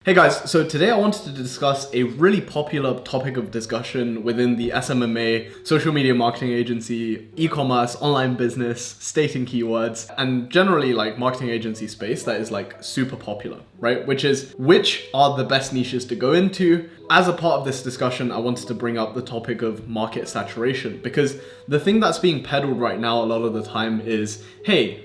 Hey guys, so today I wanted to discuss a really popular topic of discussion within the SMMA, social media marketing agency, e-commerce, online business, stating keywords, and generally like marketing agency space that is like super popular, right? Which are the best niches to go into? As a part of this discussion, I wanted to bring up the topic of market saturation because the thing that's being peddled right now a lot of the time is, hey,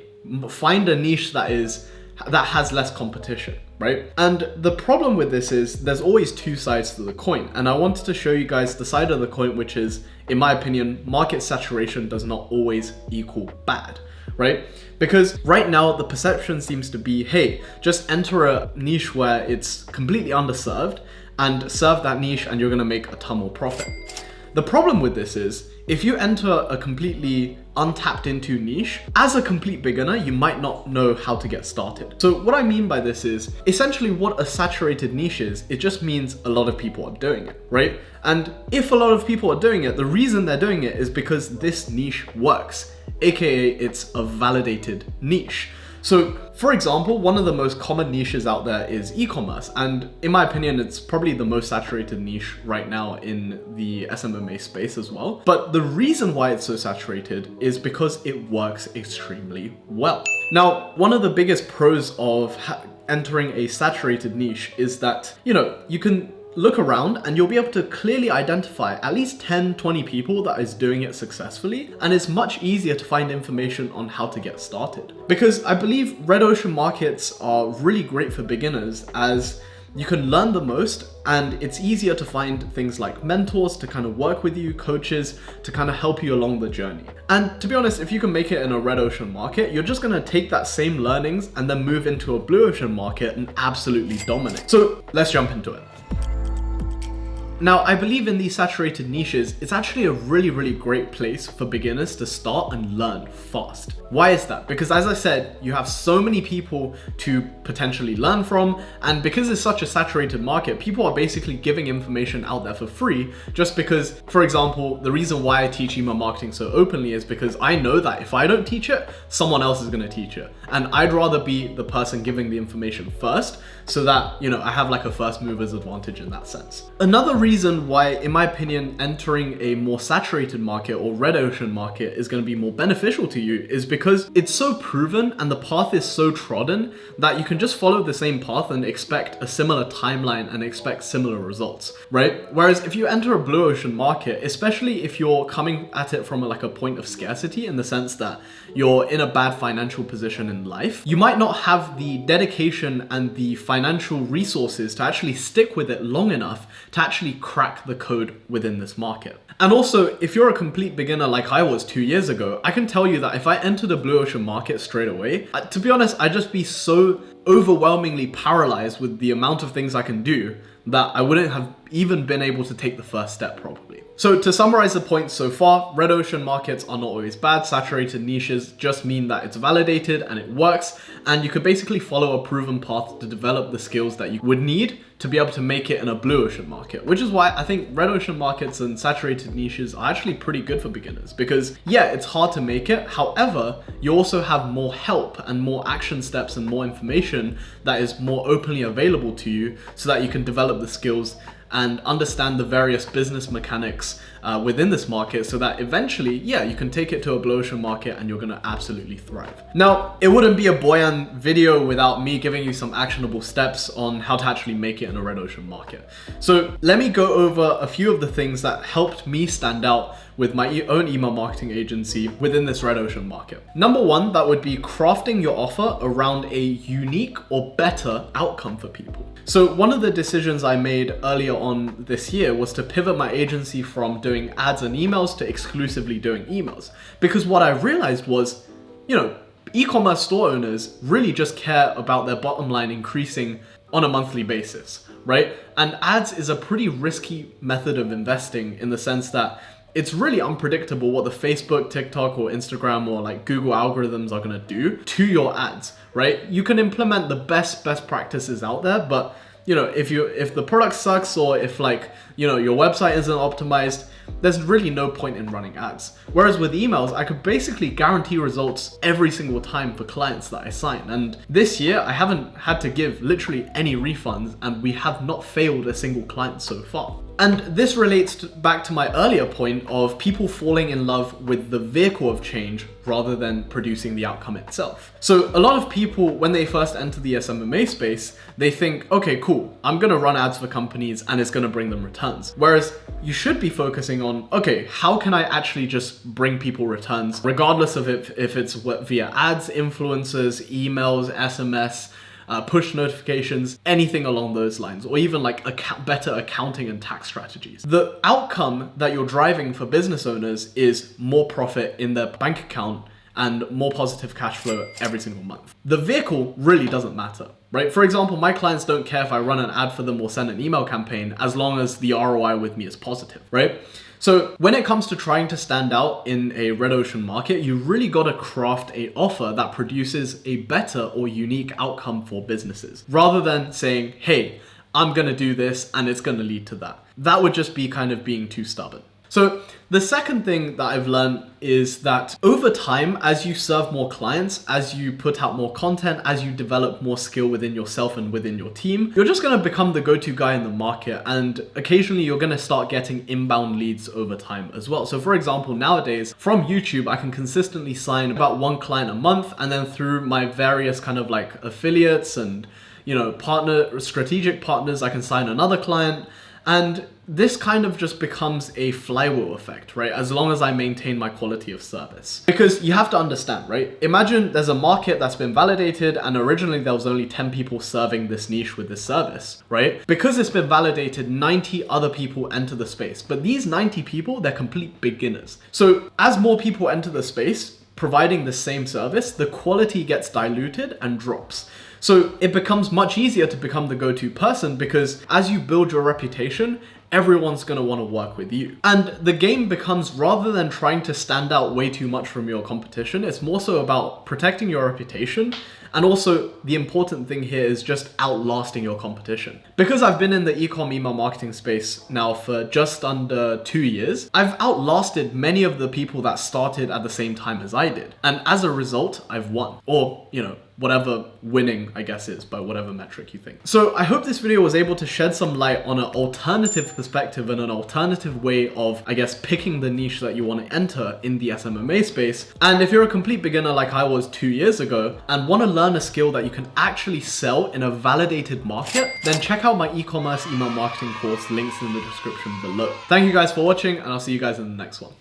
find a niche that has less competition, right? And the problem with this is there's always two sides to the coin. And I wanted to show you guys the side of the coin, which is, in my opinion, market saturation does not always equal bad, right? Because right now the perception seems to be, hey, just enter a niche where it's completely underserved and serve that niche and you're gonna make a ton more profit. The problem with this is, if you enter a completely untapped into niche, as a complete beginner, you might not know how to get started. So what I mean by this is, essentially what a saturated niche is, it just means a lot of people are doing it, right? And if a lot of people are doing it, the reason they're doing it is because this niche works, aka it's a validated niche. So, for example, one of the most common niches out there is e-commerce, and in my opinion, it's probably the most saturated niche right now in the SMMA space as well. But the reason why it's so saturated is because it works extremely well. Now, one of the biggest pros of entering a saturated niche is that, you can look around and you'll be able to clearly identify at least 10, 20 people that is doing it successfully, and it's much easier to find information on how to get started. Because I believe red ocean markets are really great for beginners as you can learn the most and it's easier to find things like mentors to kind of work with you, coaches to kind of help you along the journey. And to be honest, if you can make it in a red ocean market, you're just gonna take that same learnings and then move into a blue ocean market and absolutely dominate. So let's jump into it. Now, I believe in these saturated niches, it's actually a really, really great place for beginners to start and learn fast. Why is that? Because as I said, you have so many people to potentially learn from, and because it's such a saturated market, people are basically giving information out there for free just because, for example, the reason why I teach email marketing so openly is because I know that if I don't teach it, someone else is gonna teach it. And I'd rather be the person giving the information first so that, I have like a first mover's advantage in that sense. Another reason why, in my opinion, entering a more saturated market or red ocean market is going to be more beneficial to you is because it's so proven and the path is so trodden that you can just follow the same path and expect a similar timeline and expect similar results, right? Whereas if you enter a blue ocean market, especially if you're coming at it from a point of scarcity in the sense that you're in a bad financial position in life, you might not have the dedication and the financial resources to actually stick with it long enough to actually crack the code within this market. And also, if you're a complete beginner like I was 2 years ago, I can tell you that if I entered the blue ocean market straight away, to be honest, I'd just be so overwhelmingly paralyzed with the amount of things I can do that I wouldn't have even been able to take the first step probably. So to summarize the points so far, red ocean markets are not always bad. Saturated niches just mean that it's validated and it works, and you could basically follow a proven path to develop the skills that you would need to be able to make it in a blue ocean market, which is why I think red ocean markets and saturated niches are actually pretty good for beginners because yeah, it's hard to make it. However, you also have more help and more action steps and more information that is more openly available to you so that you can develop the skills and understand the various business mechanics within this market so that eventually, yeah, you can take it to a blue ocean market and you're gonna absolutely thrive. Now, it wouldn't be a Boyuan video without me giving you some actionable steps on how to actually make it in a red ocean market. So let me go over a few of the things that helped me stand out with my own email marketing agency within this red ocean market. Number one, that would be crafting your offer around a unique or better outcome for people. So one of the decisions I made earlier on this year was to pivot my agency from doing ads and emails to exclusively doing emails. Because what I realized was, e-commerce store owners really just care about their bottom line increasing on a monthly basis, right? And ads is a pretty risky method of investing in the sense that it's really unpredictable what the Facebook, TikTok, or Instagram or Google algorithms are gonna do to your ads, right? You can implement the best practices out there, but you know, if the product sucks or if like, you know, your website isn't optimized, there's really no point in running ads. Whereas with emails, I could basically guarantee results every single time for clients that I sign. And this year, I haven't had to give literally any refunds, and we have not failed a single client so far. And this relates back to my earlier point of people falling in love with the vehicle of change rather than producing the outcome itself. So a lot of people, when they first enter the SMMA space, they think, okay, cool, I'm gonna run ads for companies and it's gonna bring them returns. Whereas you should be focusing on, okay, how can I actually just bring people returns, regardless of if it's via ads, influencers, emails, SMS, push notifications, anything along those lines, or even like better accounting and tax strategies. The outcome that you're driving for business owners is more profit in their bank account and more positive cash flow every single month. The vehicle really doesn't matter, right? For example, my clients don't care if I run an ad for them or send an email campaign as long as the ROI with me is positive, right? So when it comes to trying to stand out in a red ocean market, you really got to craft an offer that produces a better or unique outcome for businesses, rather than saying, hey, I'm going to do this and it's going to lead to that. That would just be kind of being too stubborn. So the second thing that I've learned is that over time, as you serve more clients, as you put out more content, as you develop more skill within yourself and within your team, you're just going to become the go-to guy in the market. And occasionally you're going to start getting inbound leads over time as well. So for example, nowadays from YouTube, I can consistently sign about one client a month. And then through my various kind of like affiliates and, you know, strategic partners, I can sign another client. And this kind of just becomes a flywheel effect, right? As long as I maintain my quality of service. Because you have to understand, right? Imagine there's a market that's been validated and originally there was only 10 people serving this niche with this service, right? Because it's been validated, 90 other people enter the space. But these 90 people, they're complete beginners. So as more people enter the space, providing the same service, the quality gets diluted and drops. So it becomes much easier to become the go-to person because as you build your reputation, everyone's going to want to work with you. And the game becomes, rather than trying to stand out way too much from your competition, it's more so about protecting your reputation. And also the important thing here is just outlasting your competition. Because I've been in the e-com email marketing space now for just under 2 years, I've outlasted many of the people that started at the same time as I did. And as a result, I've won. Or, you know, whatever winning, I guess, is by whatever metric you think. So I hope this video was able to shed some light on an alternative perspective and an alternative way of, I guess, picking the niche that you want to enter in the SMMA space. And if you're a complete beginner like I was 2 years ago and want to learn a skill that you can actually sell in a validated market, then check out my e-commerce email marketing course, links in the description below. Thank you guys for watching, and I'll see you guys in the next one.